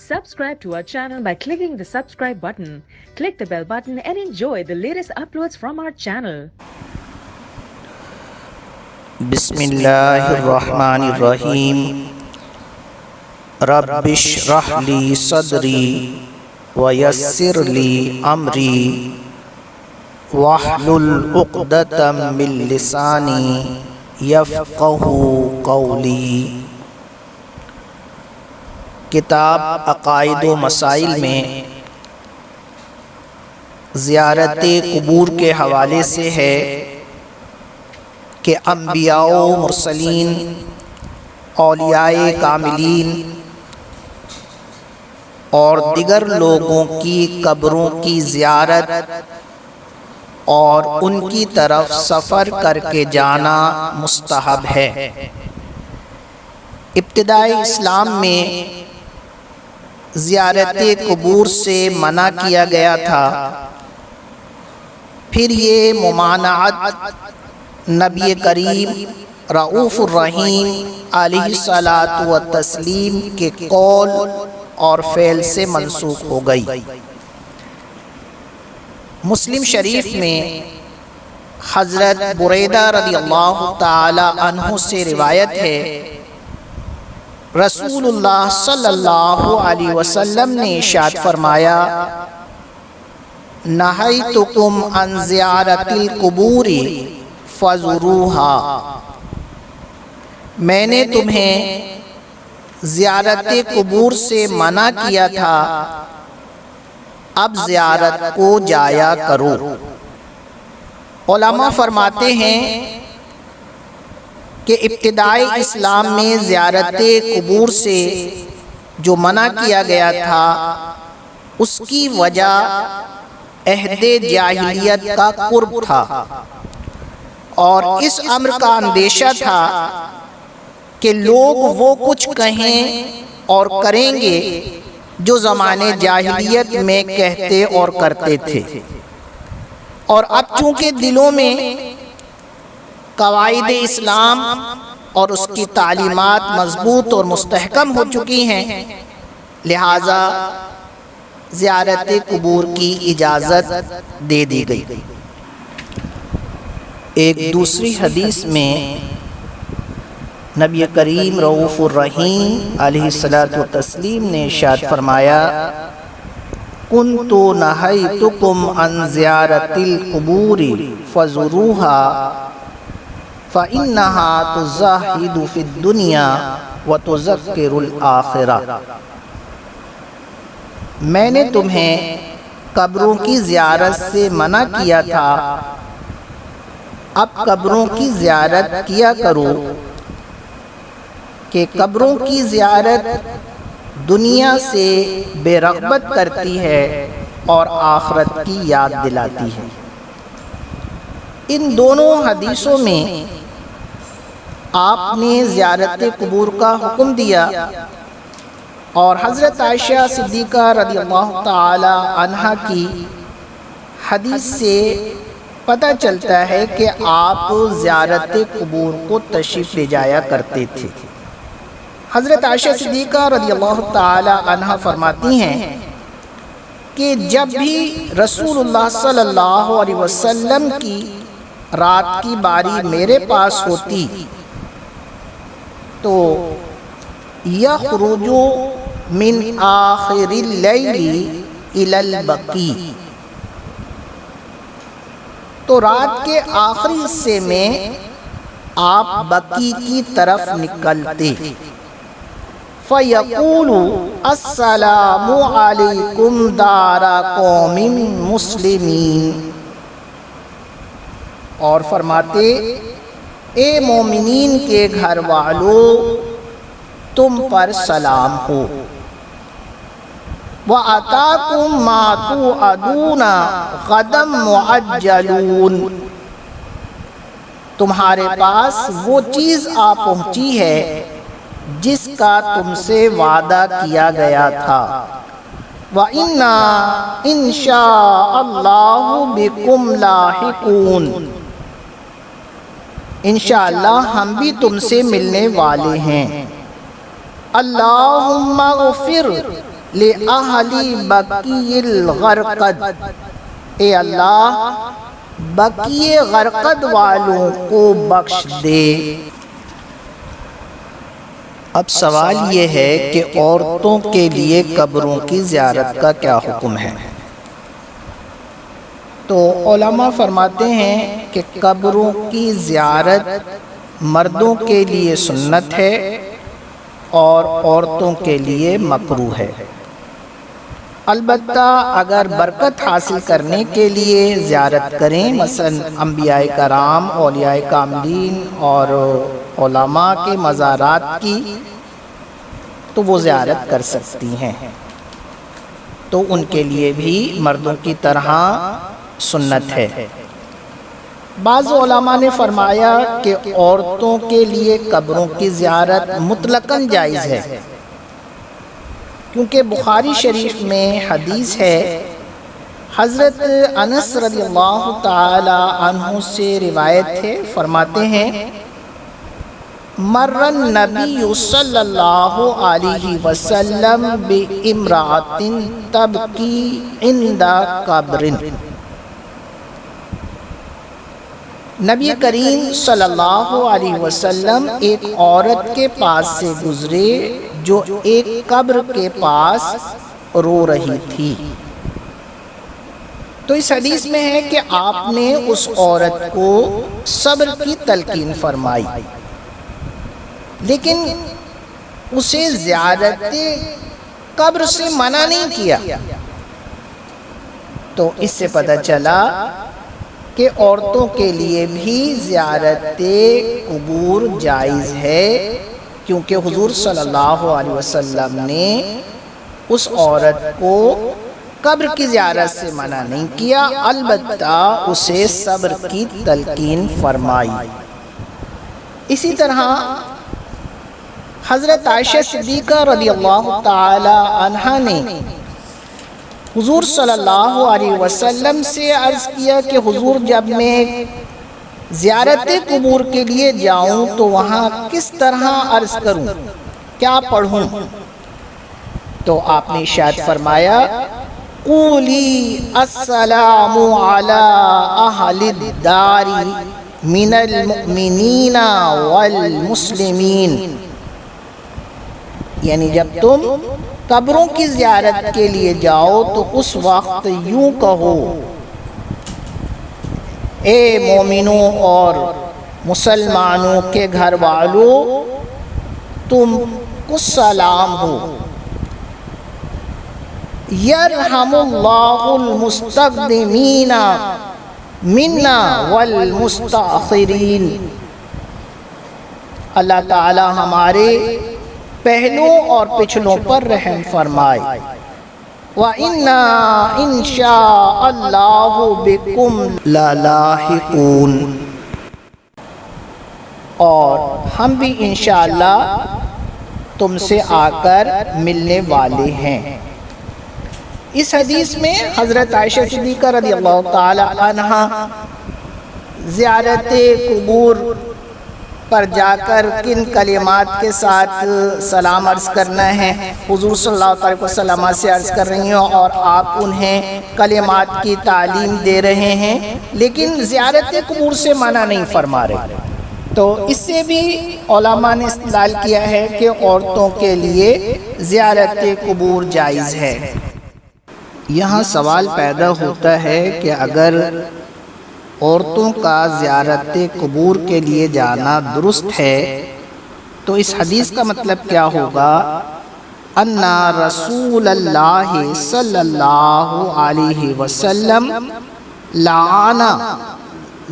Subscribe to our channel by clicking the subscribe button. Click the bell button and enjoy the latest uploads from our channel. Bismillahirrahmanirrahim. Rabbi shrah li sadri wa yassir li amri wahlul uqdatam min lisani yafqahu qawli. کتاب عقائد و مسائل میں زیارت قبور کے حوالے سے ہے کہ انبیاء و مرسلین، اولیاء کاملین اور دیگر لوگوں کی قبروں کی زیارت اور ان کی طرف سفر کر کے جانا مستحب ہے۔ ابتدائی اسلام میں زیارت قبور سے منع کیا گیا تھا، پھر یہ ممانعت نبی کریم رؤوف الرحیم علیہ الصلاۃ والتسلیم کے قول اور فعل سے منسوخ ہو گئی۔ مسلم شریف میں حضرت بریدہ رضی اللہ تعالی عنہ سے روایت ہے، رسول اللہ صلی اللہ علیہ وسلم نے ارشاد فرمایا، نہیتکم عن زیارت القبور فزوروها، میں نے تمہیں زیارت قبور سے منع کیا تھا، اب زیارت کو جایا کرو۔ علماء فرماتے ہیں کہ ابتدائی اسلام میں زیارت قبور سے جو منع کیا گیا تھا، اس کی وجہ عہد جاہلیت کا قرب تھا، اور اس امر کا اندیشہ تھا کہ لوگ وہ کچھ کہیں اور کریں گے جو زمانے جاہلیت میں کہتے اور کرتے تھے، اور اب چونکہ دلوں میں قواعد اسلام اور اس کی تعلیمات مضبوط اور مستحکم ہو چکی ہیں، لہٰذا زیارت قبور کی اجازت دے دی گئی۔ ایک دوسری حدیث میں نبی کریم رؤوف الرحیم علیہ الصلاۃ والتسلیم نے ارشاد فرمایا، کنت نہیتکم عن زیارت القبور فزوروها فَإِنَّهَا تُزَاحِدُ فِي الدُّنْيَا وَتُذَكِّرُ الْآخِرَةَ، میں نے تمہیں قبروں کی زیارت سے منع کیا تھا، اب قبروں کی زیارت کیا کرو، کہ قبروں کی زیارت دنیا سے بے رغبت کرتی ہے اور آخرت کی یاد دلاتی ہے۔ ان دونوں حدیثوں میں آپ نے زیارت قبور کا حکم دیا، اور حضرت عائشہ صدیقہ رضی اللہ تعالی عنہا کی حدیث سے پتہ چلتا ہے کہ آپ زیارت قبور کو تشریف لے جایا کرتے تھے۔ حضرت عائشہ صدیقہ رضی اللہ تعالی عنہا فرماتی ہیں کہ جب بھی رسول اللہ صلی اللہ علیہ وسلم کی رات کی باری میرے پاس ہوتی تو یخرج من آخر اللیل الی البقیع، تو رات کے آخری حصے میں آپ بقیع کی طرف نکلتے، فیقول السلام علیکم دار قوم مسلمین، اور فرماتے، اے مومنین کے گھر والوں، تم پر سلام ہو، وَأَتَاكُمْ مَا تُوعَدُونَ غَدًا مُعَجَّلُونَ، تمہارے پاس وہ چیز آ پہنچی ہے جس کا تم سے وعدہ کیا گیا تھا، وَإِنَّا إِن شَاءَ اللَّهُ بِكُمْ لَاحِقُونَ، انشاءاللہ ہم بھی تم سے ملنے والے ہیں۔ اللہم اغفر لأہل بقیع الغرقد، اے اللہ بقیع غرقد والوں کو بخش دے۔ اب سوال یہ ہے کہ عورتوں کے لیے قبروں کی زیارت کا کیا حکم ہے؟ تو علماء فرماتے ہیں کہ قبروں کی زیارت مردوں کے لیے سنت ہے اور عورتوں کے لیے مکروہ ہے۔ البتہ اگر برکت حاصل کرنے کے لیے زیارت کریں، مثلا انبیاء کرام، اولیاء کاملین اور علماء کے مزارات کی، تو وہ زیارت کر سکتی ہیں، تو ان کے لیے بھی مردوں کی طرح سنت ہے۔ بعض علماء نے فرمایا کہ عورتوں کے لیے قبروں کی زیارت مطلقاً جائز ہے، کیونکہ بخاری شریف میں حدیث ہے، حضرت انس رضی اللہ تعالی عنہ سے روایت ہے، فرماتے ہیں مر النبی صلی اللہ علیہ وسلم بامرأۃ تبکی عند قبر، نبی کریم صلی اللہ علیہ وسلم ایک عورت کے پاس سے گزرے جو ایک قبر کے پاس رو رہی تھی۔ تو اس حدیث میں ہے کہ آپ نے اس عورت کو صبر کی تلقین فرمائی، لیکن اسے زیارت قبر سے منع نہیں کیا۔ تو اس سے پتہ چلا کہ عورتوں کے لیے بھی زیارت قبور جائز ہے، کیونکہ حضور صلی اللہ علیہ وسلم نے اس عورت کو قبر کی زیارت سے منع نہیں کیا، البتہ اسے صبر کی تلقین فرمائی۔ اسی طرح حضرت عائشہ صدیقہ رضی اللہ تعالی عنہا نے حضور صلی اللہ علیہ وسلم سے عرض کیا کہ حضور جب میں زیارت قبور کے لیے جاؤں تو وہاں کس طرح عرض کروں، کیا پڑھوں؟ تو آپ نے ارشاد فرمایا قولی السلام علی اہل الدار من المؤمنین والمسلمین، یعنی جب تم قبروں کی زیارت کے لیے جاؤ تو اس وقت یوں کہو، اے مومنوں اور مسلمانوں کے گھر والوں، تم کو سلام ہو، یرحم اللہ المستقدمین منا والمستاخرین، اللہ تعالی ہمارے پہلوں اور پچھلوں پر رحم فرمائے، وَإِنَّا إِن شَاءَ اللَّهُ بِكُمْ لَلَاحِقُونَ، اور ہم بھی انشاءاللہ تم سے آ کر ملنے والے ہیں۔ اس حدیث میں حضرت عائشہ صدیقہ رضی اللہ تعالی عنہا زیارت قبور پر جا کر کن کلمات کے ساتھ سلام عرض کرنا ہے حضور صلی اللہ علیہ وسلم سے عرض کر رہی ہیں، اور آپ انہیں کلمات کی تعلیم دے رہے ہیں، لیکن زیارت قبور سے منع نہیں فرما رہے۔ تو اس سے بھی علماء نے استدلال کیا ہے کہ عورتوں کے لیے زیارت قبور جائز ہے۔ یہاں سوال پیدا ہوتا ہے کہ اگر عورتوں کا زیارت قبور کے لیے جانا درست ہے تو اس حدیث کا مطلب کیا ہوگا؟ ان رسول اللہ صلی اللہ علیہ وسلم لعن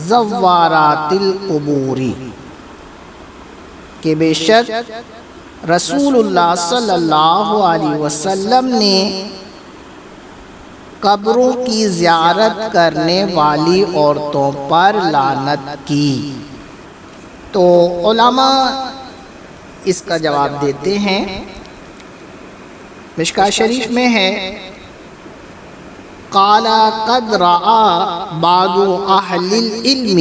زوارات القبور، کہ بے شک رسول اللہ صلی اللہ علیہ وسلم نے قبروں کی زیارت کرنے والی عورتوں پر لعنت کی۔ تو علماء اس کا جواب دیتے ہیں، مشکاہ شریف میں ہے قال قد رأى بعض اہل العلم